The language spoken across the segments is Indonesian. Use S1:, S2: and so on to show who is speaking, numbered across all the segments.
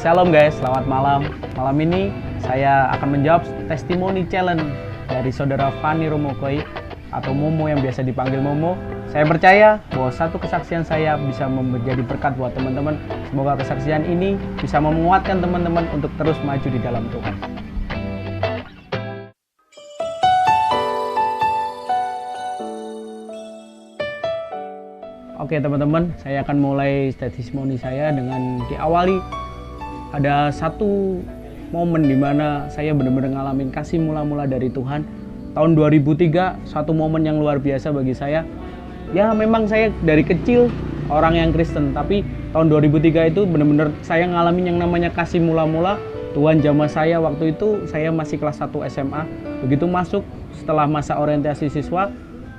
S1: Shalom guys, selamat malam. Malam ini saya akan menjawab testimoni challenge dari saudara Fani Romokoi atau Momo yang biasa dipanggil Momo. Saya percaya bahwa satu kesaksian saya bisa menjadi berkat buat teman-teman. Semoga kesaksian ini bisa menguatkan teman-teman untuk terus maju di dalam Tuhan. Oke teman-teman, saya akan mulai testimoni saya dengan diawali ada satu momen di mana saya benar-benar ngalamin kasih mula-mula dari Tuhan. Tahun 2003, satu momen yang luar biasa bagi saya. Ya memang saya dari kecil orang yang Kristen, tapi tahun 2003 itu benar-benar saya ngalamin yang namanya kasih mula-mula. Tuhan jamah saya waktu itu, saya masih kelas 1 SMA. Begitu masuk setelah masa orientasi siswa,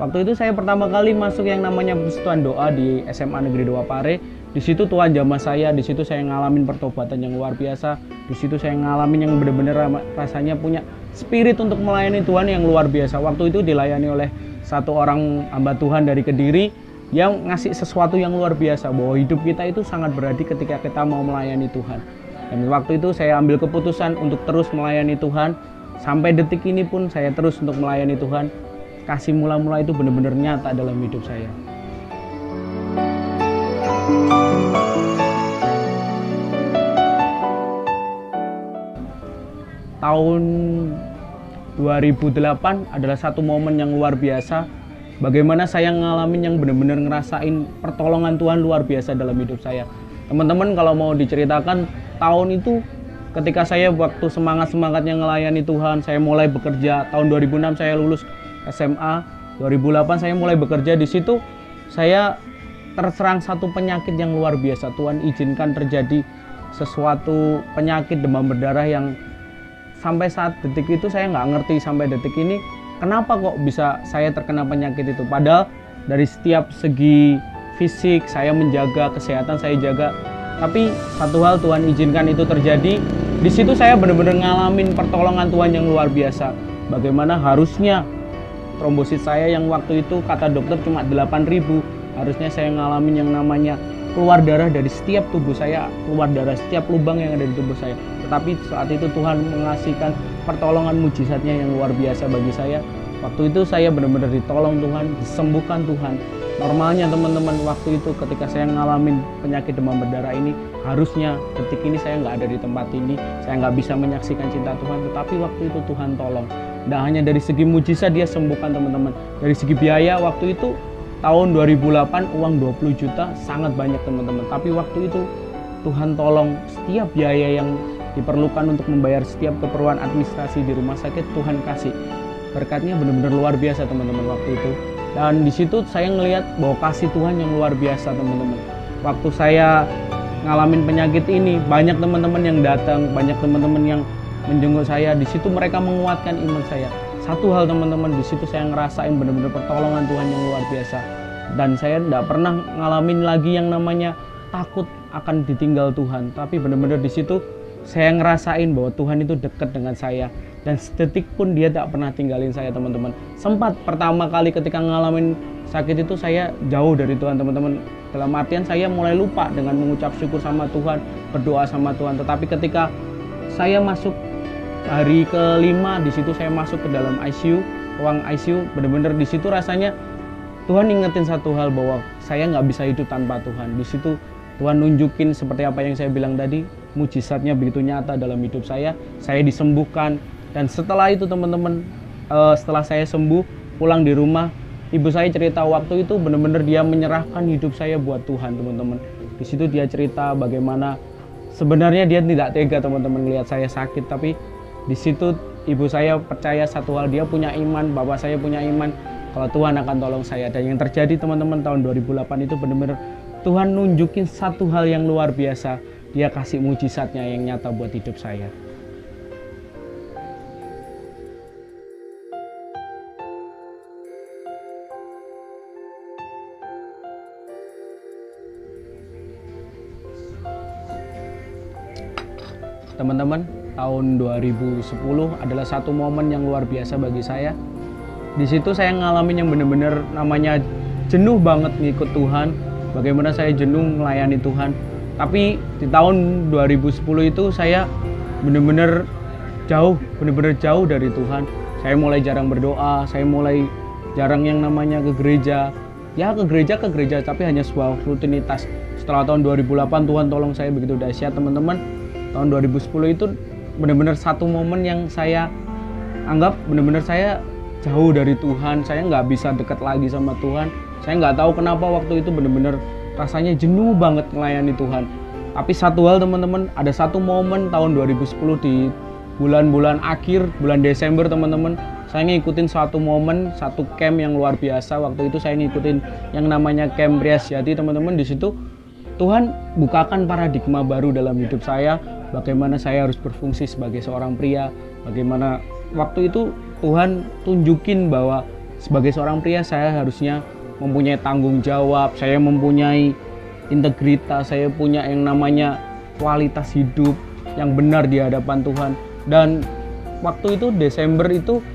S1: waktu itu saya pertama kali masuk yang namanya persekutuan doa di SMA Negeri 2 Pare. Di situ Tuhan jamah saya, di situ saya ngalamin pertobatan yang luar biasa. Di situ saya ngalamin yang benar-benar rasanya punya spirit untuk melayani Tuhan yang luar biasa. Waktu itu dilayani oleh satu orang hamba Tuhan dari Kediri yang ngasih sesuatu yang luar biasa, bahwa hidup kita itu sangat berarti ketika kita mau melayani Tuhan. Dan waktu itu saya ambil keputusan untuk terus melayani Tuhan. Sampai detik ini pun saya terus untuk melayani Tuhan. Kasih mula-mula itu benar-benar nyata dalam hidup saya. Tahun 2008 adalah satu momen yang luar biasa. Bagaimana saya ngalamin yang benar-benar ngerasain pertolongan Tuhan luar biasa dalam hidup saya. Teman-teman kalau mau diceritakan, tahun itu ketika saya waktu semangat-semangatnya ngelayani Tuhan, saya mulai bekerja. Tahun 2006 saya lulus SMA, 2008 saya mulai bekerja. Di situ saya terserang satu penyakit yang luar biasa. Tuhan izinkan terjadi sesuatu penyakit demam berdarah yang sampai saat detik itu saya nggak ngerti sampai detik ini kenapa kok bisa saya terkena penyakit itu. Padahal dari setiap segi fisik saya menjaga, kesehatan saya jaga. Tapi satu hal Tuhan izinkan itu terjadi. Di situ saya benar-benar ngalamin pertolongan Tuhan yang luar biasa. Bagaimana harusnya trombosit saya yang waktu itu kata dokter cuma 8.000, harusnya saya ngalamin yang namanya keluar darah dari setiap tubuh saya, keluar darah setiap lubang yang ada di tubuh saya. Tetapi saat itu Tuhan mengasihkan pertolongan mujizatnya yang luar biasa bagi saya. Waktu itu saya benar-benar ditolong Tuhan, disembuhkan Tuhan. Normalnya teman-teman, waktu itu ketika saya ngalamin penyakit demam berdarah ini, harusnya detik ini saya nggak ada di tempat ini, saya nggak bisa menyaksikan cinta Tuhan. Tetapi waktu itu Tuhan tolong. Dan hanya dari segi mujizat dia sembuhkan teman-teman. Dari segi biaya waktu itu tahun 2008 uang 20 juta sangat banyak teman-teman. Tapi waktu itu Tuhan tolong setiap biaya yang diperlukan untuk membayar setiap keperluan administrasi di rumah sakit, Tuhan kasih. Berkatnya benar-benar luar biasa teman-teman waktu itu. Dan di situ saya ngelihat bahwa kasih Tuhan yang luar biasa teman-teman. Waktu saya ngalamin penyakit ini, banyak teman-teman yang datang, banyak teman-teman yang menjenguk saya. Di situ mereka menguatkan iman saya. Satu hal teman-teman, di situ saya ngerasain benar-benar pertolongan Tuhan yang luar biasa. Dan saya tidak pernah ngalamin lagi yang namanya takut akan ditinggal Tuhan. Tapi benar-benar di situ saya ngerasain bahwa Tuhan itu dekat dengan saya. Dan sedetik pun dia tak pernah tinggalin saya teman-teman. Sempat pertama kali ketika ngalamin sakit itu saya jauh dari Tuhan teman-teman. Dalam artian saya mulai lupa dengan mengucap syukur sama Tuhan, berdoa sama Tuhan. Tetapi ketika saya masuk hari ke-5, di situ saya masuk ke dalam ICU, ruang ICU, benar-benar di situ rasanya Tuhan ingetin satu hal bahwa saya nggak bisa hidup tanpa Tuhan. Di situ Tuhan nunjukin seperti apa yang saya bilang tadi, mujizatnya begitu nyata dalam hidup saya disembuhkan. Dan setelah itu teman-teman, setelah saya sembuh, pulang di rumah, ibu saya cerita waktu itu benar-benar dia menyerahkan hidup saya buat Tuhan teman-teman. Di situ dia cerita bagaimana sebenarnya dia tidak tega teman-teman melihat saya sakit, tapi di situ ibu saya percaya satu hal, dia punya iman, bapak saya punya iman kalau Tuhan akan tolong saya. Dan yang terjadi teman-teman tahun 2008 itu benar-benar Tuhan nunjukin satu hal yang luar biasa. Dia kasih mujizatnya yang nyata buat hidup saya. Teman-teman, tahun 2010 adalah satu momen yang luar biasa bagi saya. Di situ saya ngalamin yang benar-benar namanya jenuh banget ngikut Tuhan. Bagaimana saya jenuh melayani Tuhan. Tapi di tahun 2010 itu saya benar-benar jauh dari Tuhan. Saya mulai jarang berdoa, saya mulai jarang yang namanya ke gereja. Ya ke gereja, tapi hanya sebuah rutinitas. Setelah tahun 2008 Tuhan tolong saya begitu dahsyat teman-teman. Tahun 2010 itu benar-benar satu momen yang saya anggap benar-benar saya jauh dari Tuhan. Saya nggak bisa dekat lagi sama Tuhan. Saya nggak tahu kenapa waktu itu benar-benar rasanya jenuh banget melayani Tuhan. Tapi satu hal teman-teman, ada satu momen tahun 2010 di bulan-bulan akhir, bulan Desember teman-teman, saya ngikutin satu momen, satu camp yang luar biasa. Waktu itu saya ngikutin yang namanya Camp Pria Sejati teman-teman. Di situ Tuhan bukakan paradigma baru dalam hidup saya, bagaimana saya harus berfungsi sebagai seorang pria, bagaimana waktu itu Tuhan tunjukin bahwa sebagai seorang pria saya harusnya mempunyai tanggung jawab, saya mempunyai integritas, saya punya yang namanya kualitas hidup yang benar di hadapan Tuhan. Dan waktu itu Desember itu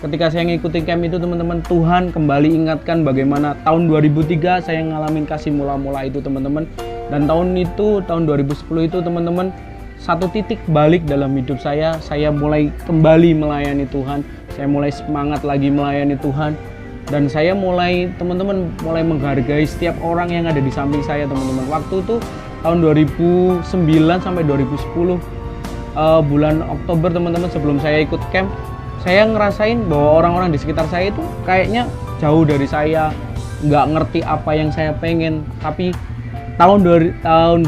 S1: ketika saya ngikutin camp itu teman-teman, Tuhan kembali ingatkan bagaimana tahun 2003 saya ngalamin kasih mula-mula itu teman-teman. Dan tahun 2010 itu teman-teman, satu titik balik dalam hidup saya mulai kembali melayani Tuhan, saya mulai semangat lagi melayani Tuhan. Dan saya mulai teman-teman mulai menghargai setiap orang yang ada di samping saya teman-teman. Waktu itu tahun 2009 sampai 2010 bulan Oktober teman-teman, sebelum saya ikut camp, saya ngerasain bahwa orang-orang di sekitar saya itu kayaknya jauh dari saya, nggak ngerti apa yang saya pengen. Tapi tahun 2010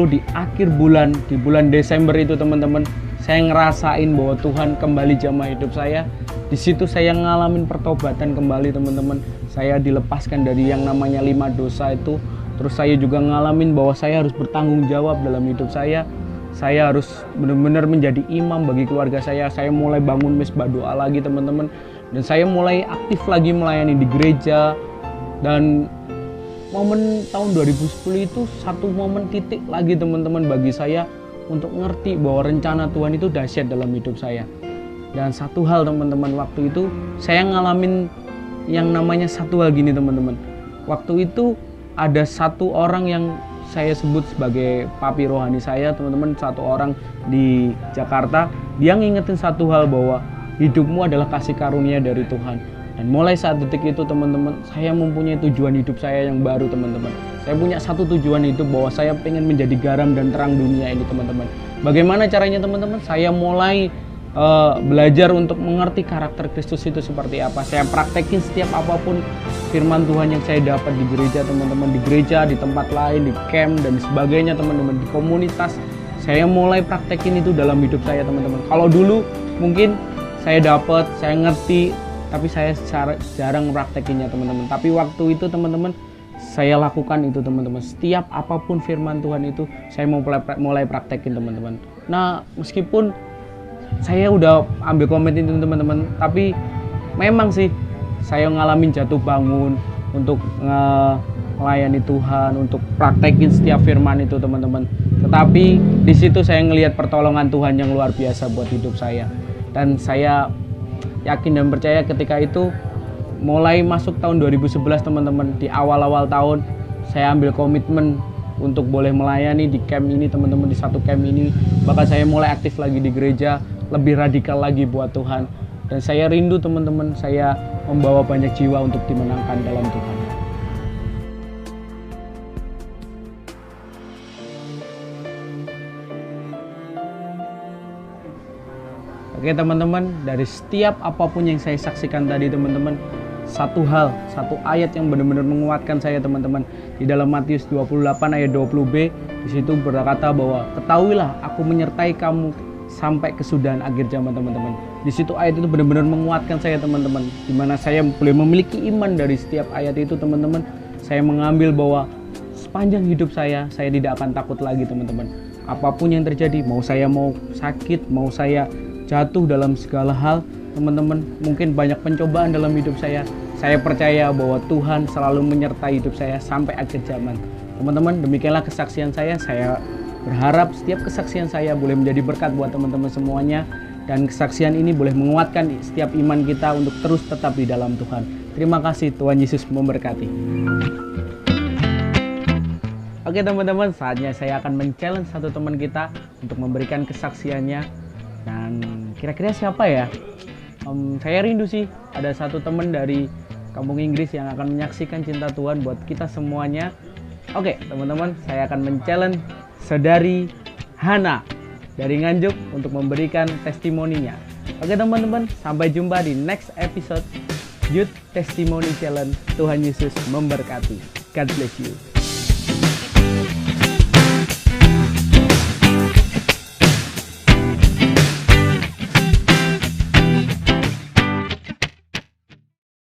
S1: di akhir bulan, di bulan Desember itu teman-teman, saya ngerasain bahwa Tuhan kembali jamah hidup saya. Di situ saya ngalamin pertobatan kembali teman-teman. Saya dilepaskan dari yang namanya 5 dosa itu. Terus saya juga ngalamin bahwa saya harus bertanggung jawab dalam hidup saya. Saya harus benar-benar menjadi imam bagi keluarga saya. Saya mulai bangun misbah doa lagi teman-teman. Dan saya mulai aktif lagi melayani di gereja. Dan momen tahun 2010 itu satu momen titik lagi teman-teman bagi saya untuk ngerti bahwa rencana Tuhan itu dahsyat dalam hidup saya. Dan satu hal teman-teman, waktu itu saya ngalamin yang namanya satu hal gini teman-teman. Waktu itu ada satu orang yang saya sebut sebagai papi rohani saya teman-teman, satu orang di Jakarta. Dia ngingetin satu hal bahwa hidupmu adalah kasih karunia dari Tuhan. Dan mulai saat detik itu teman-teman, saya mempunyai tujuan hidup saya yang baru teman-teman. Saya punya satu tujuan hidup bahwa saya pengen menjadi garam dan terang dunia ini teman-teman. Bagaimana caranya teman-teman? Saya mulai belajar untuk mengerti karakter Kristus itu seperti apa. Saya praktekin setiap apapun firman Tuhan yang saya dapat di gereja teman-teman, di gereja, di tempat lain, di camp dan sebagainya teman-teman, di komunitas. Saya mulai praktekin itu dalam hidup saya teman-teman. Kalau dulu mungkin saya dapat, saya ngerti, tapi saya jarang praktekinnya teman-teman. Tapi waktu itu teman-teman, saya lakukan itu teman-teman. Setiap apapun firman Tuhan itu saya mulai praktekin teman-teman. Nah, meskipun saya udah ambil komitmen itu teman-teman, tapi memang sih saya ngalamin jatuh bangun untuk melayani Tuhan, untuk praktekin setiap firman itu teman-teman. Tetapi di situ saya ngelihat pertolongan Tuhan yang luar biasa buat hidup saya. Dan saya yakin dan percaya ketika itu mulai masuk tahun 2011 teman-teman, di awal-awal tahun saya ambil komitmen untuk boleh melayani di camp ini teman-teman, di satu camp ini. Bahkan saya mulai aktif lagi di gereja, lebih radikal lagi buat Tuhan. Dan saya rindu teman-teman, saya membawa banyak jiwa untuk dimenangkan dalam Tuhan. Oke teman-teman, dari setiap apapun yang saya saksikan tadi teman-teman, satu hal, satu ayat yang benar-benar menguatkan saya teman-teman. Di dalam Matius 28 ayat 20b, di situ berkata bahwa ketahuilah aku menyertai kamu sampai kesudahan akhir zaman teman-teman. Di situ ayat itu benar-benar menguatkan saya teman-teman. Dimana saya boleh memiliki iman dari setiap ayat itu teman-teman. Saya mengambil bahwa sepanjang hidup saya tidak akan takut lagi teman-teman. Apapun yang terjadi, mau saya mau sakit, mau saya jatuh dalam segala hal teman-teman, mungkin banyak pencobaan dalam hidup saya percaya bahwa Tuhan selalu menyertai hidup saya sampai akhir zaman. Teman-teman, demikianlah kesaksian saya. Saya berharap setiap kesaksian saya boleh menjadi berkat buat teman-teman semuanya. Dan kesaksian ini boleh menguatkan setiap iman kita untuk terus tetap di dalam Tuhan. Terima kasih, Tuhan Yesus memberkati. Oke teman-teman, saatnya saya akan men-challenge satu teman kita untuk memberikan kesaksiannya. Dan kira-kira siapa ya? Saya rindu sih ada satu teman dari kampung Inggris yang akan menyaksikan cinta Tuhan buat kita semuanya. Oke teman-teman, saya akan men-challenge saudari Hana dari Nganjuk untuk memberikan testimoninya. Oke teman-teman, sampai jumpa di next episode Youth Testimony Challenge. Tuhan Yesus memberkati. God bless you.